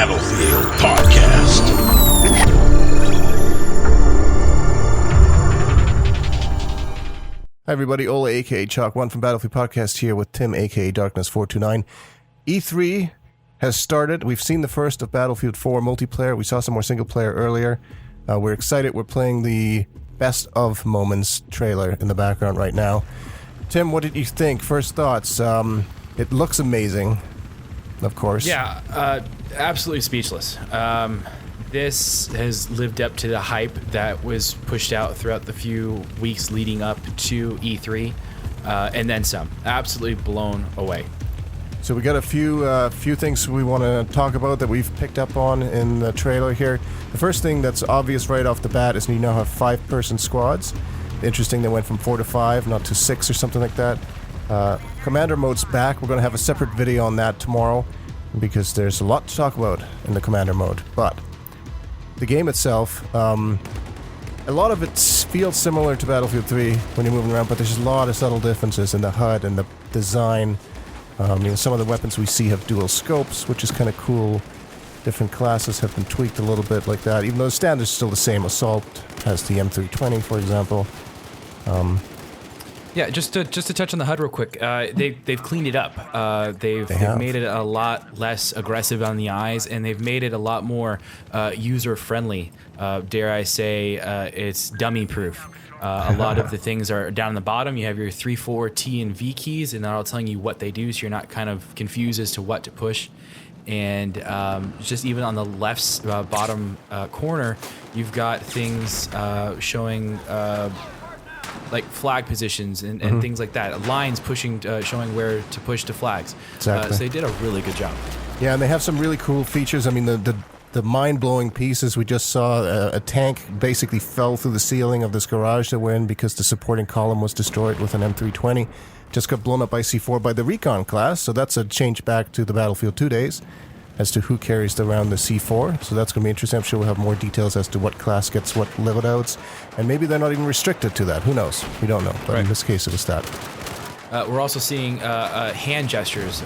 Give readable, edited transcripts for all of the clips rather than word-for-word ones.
Battlefield Podcast. Hi everybody, Ola aka Chalk1 from Battlefield Podcast here with Tim aka Darkness429. E3 has started. We've seen the first of Battlefield 4 multiplayer. We saw some more single player earlier. We're excited. We're playing the Best of Moments trailer in the background right now. Tim, what did you think? First thoughts. It looks amazing, of course. Yeah, absolutely speechless. This has lived up to the hype that was pushed out throughout the few weeks leading up to E3, and then some. Absolutely blown away. So we got a few things we want to talk about that we've picked up on in the trailer here. The first thing that's obvious right off the bat is you now have 5-person squads. Interesting, they went from 4 to 5, not to 6 or something like that. Commander mode's back. We're going to have a separate video on that tomorrow because there's a lot to talk about in the Commander mode. But the game itself, a lot of it feels similar to Battlefield 3 when you're moving around, but there's a lot of subtle differences in the HUD and the design. Some of the weapons we see have dual scopes, which is kind of cool. Different classes have been tweaked a little bit like that, even though the standard's still the same. Assault has the M320, for example. Yeah, just to touch on the HUD real quick, they've cleaned it up. They've made it a lot less aggressive on the eyes, and they've made it a lot more user-friendly. Dare I say, it's dummy-proof. A lot of the things are down in the bottom. You have your 3, 4, T, and V keys, and they're all telling you what they do, so you're not kind of confused as to what to push. And just even on the left bottom corner, you've got things showing like flag positions and things like that. Lines pushing, showing where to push to flags. Exactly. So they did a really good job. Yeah, and they have some really cool features. I mean, the mind-blowing pieces, we just saw a tank basically fell through the ceiling of this garage that we're in because the supporting column was destroyed with an M320. Just got blown up by C4 by the Recon class, so that's a change back to the Battlefield 2 days as to who carries around the C4. So that's going to be interesting. I'm sure we'll have more details as to what class gets what loadouts, and maybe they're not even restricted to that. Who knows? We don't know, but in this case it was that. We're also seeing hand gestures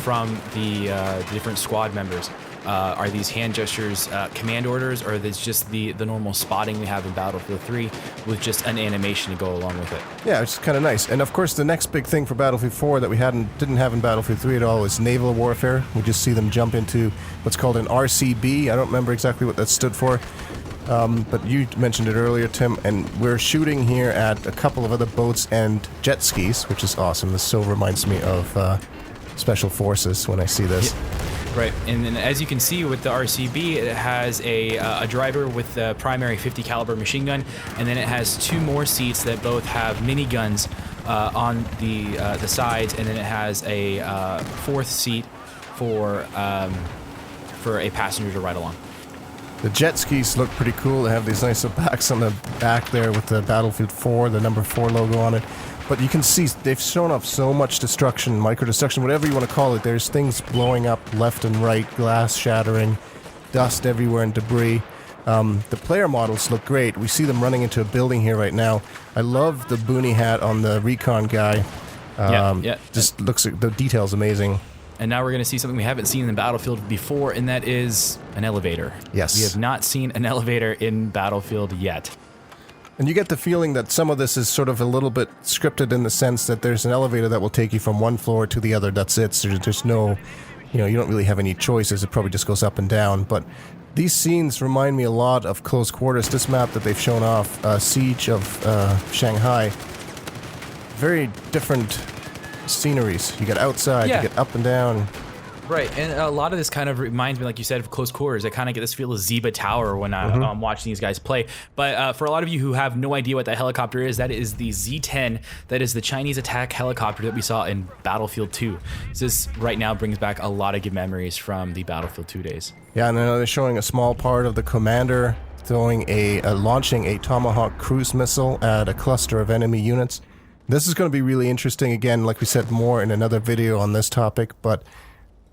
from the different squad members. Are these hand gestures command orders, or is this just the normal spotting we have in Battlefield 3 with just an animation to go along with it? Yeah, it's kind of nice. And of course, the next big thing for Battlefield 4 that we didn't have in Battlefield 3 at all is naval warfare. We just see them jump into what's called an RCB. I don't remember exactly what that stood for. But you mentioned it earlier, Tim, and we're shooting here at a couple of other boats and jet skis, which is awesome. This so reminds me of Special Forces when I see this. Yeah. Right, and then as you can see with the RCB, it has a driver with the primary 50 caliber machine gun, and then it has 2 more seats that both have miniguns on the sides, and then it has a 4th seat for a passenger to ride along. The jet skis look pretty cool. They have these nice backs on the back there with the Battlefield 4, the number 4 logo on it. But you can see they've shown off so much destruction, micro-destruction, whatever you want to call it. There's things blowing up left and right, glass shattering, dust everywhere and debris. The player models look great. We see them running into a building here right now. I love the boonie hat on the Recon guy. Just looks, the detail's amazing. And now we're going to see something we haven't seen in Battlefield before, and that is an elevator. Yes. We have not seen an elevator in Battlefield yet. And you get the feeling that some of this is sort of a little bit scripted in the sense that there's an elevator that will take you from one floor to the other. That's it. So there's no, you don't really have any choices. It probably just goes up and down. But these scenes remind me a lot of Close Quarters. This map that they've shown off, Siege of Shanghai. Very different sceneries. You get outside, you get up and down. Right, and a lot of this kind of reminds me, like you said, of Close Quarters. I kind of get this feel of Zeba Tower when I'm watching these guys play. But for a lot of you who have no idea what that helicopter is, that is the Z-10. That is the Chinese attack helicopter that we saw in Battlefield 2. So this right now brings back a lot of good memories from the Battlefield 2 days. Yeah, and they're showing a small part of the commander launching a Tomahawk cruise missile at a cluster of enemy units. This is going to be really interesting. Again, like we said, more in another video on this topic, but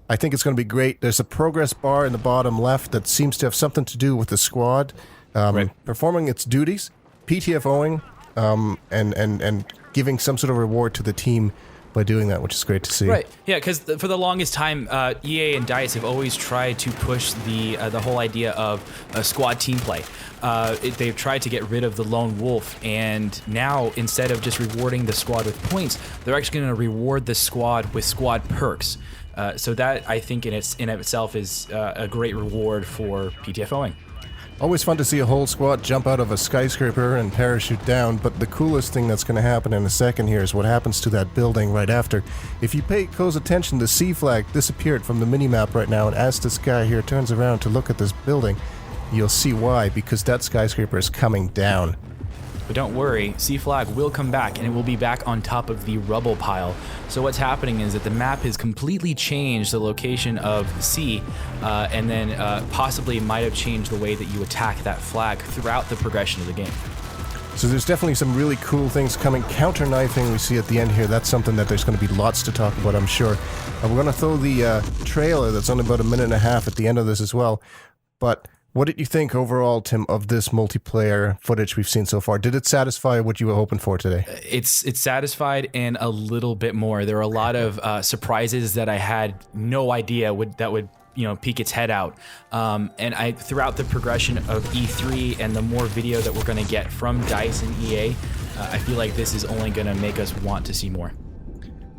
I think it's going to be great. There's a progress bar in the bottom left that seems to have something to do with the squad performing its duties, PTFOing, and giving some sort of reward to the team by doing that, which is great to see. Right. Yeah, because for the longest time, EA and DICE have always tried to push the whole idea of squad team play. They've tried to get rid of the lone wolf, and now instead of just rewarding the squad with points, they're actually going to reward the squad with squad perks. So that, I think, in itself is a great reward for PTFOing. Always fun to see a whole squad jump out of a skyscraper and parachute down, but the coolest thing that's going to happen in a second here is what happens to that building right after. If you pay close attention, the C flag disappeared from the minimap right now, and as this guy here turns around to look at this building, you'll see why, because that skyscraper is coming down. But don't worry, C flag will come back, and it will be back on top of the rubble pile. So what's happening is that the map has completely changed the location of C, and then possibly might have changed the way that you attack that flag throughout the progression of the game. So there's definitely some really cool things coming. Counter-knifing we see at the end here, that's something that there's going to be lots to talk about, I'm sure. We're going to throw the trailer that's only about a minute and a half at the end of this as well. But what did you think overall, Tim, of this multiplayer footage we've seen so far? Did it satisfy what you were hoping for today? It's satisfied and a little bit more. There are a lot of surprises that I had no idea would peek its head out. And throughout the progression of E3 and the more video that we're going to get from DICE and EA, I feel like this is only going to make us want to see more.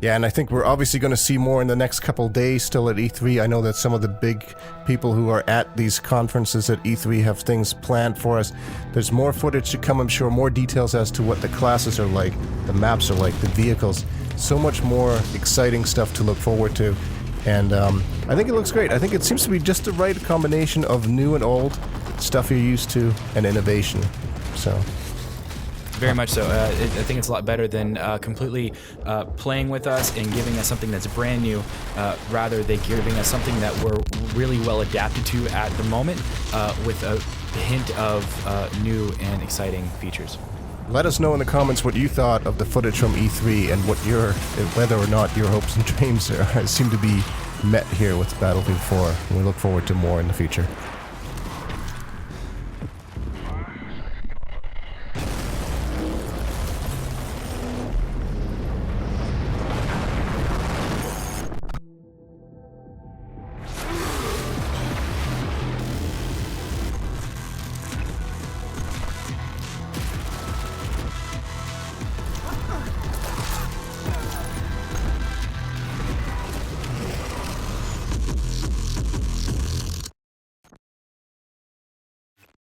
Yeah, and I think we're obviously going to see more in the next couple days still at E3. I know that some of the big people who are at these conferences at E3 have things planned for us. There's more footage to come, I'm sure, more details as to what the classes are like, the maps are like, the vehicles. So much more exciting stuff to look forward to. And I think it looks great. I think it seems to be just the right combination of new and old, stuff you're used to, and innovation. So... Very much so. I think it's a lot better than completely playing with us and giving us something that's brand new. Rather, they're giving us something that we're really well adapted to at the moment with a hint of new and exciting features. Let us know in the comments what you thought of the footage from E3 and whether or not your hopes and dreams seem to be met here with Battlefield 4. And we look forward to more in the future.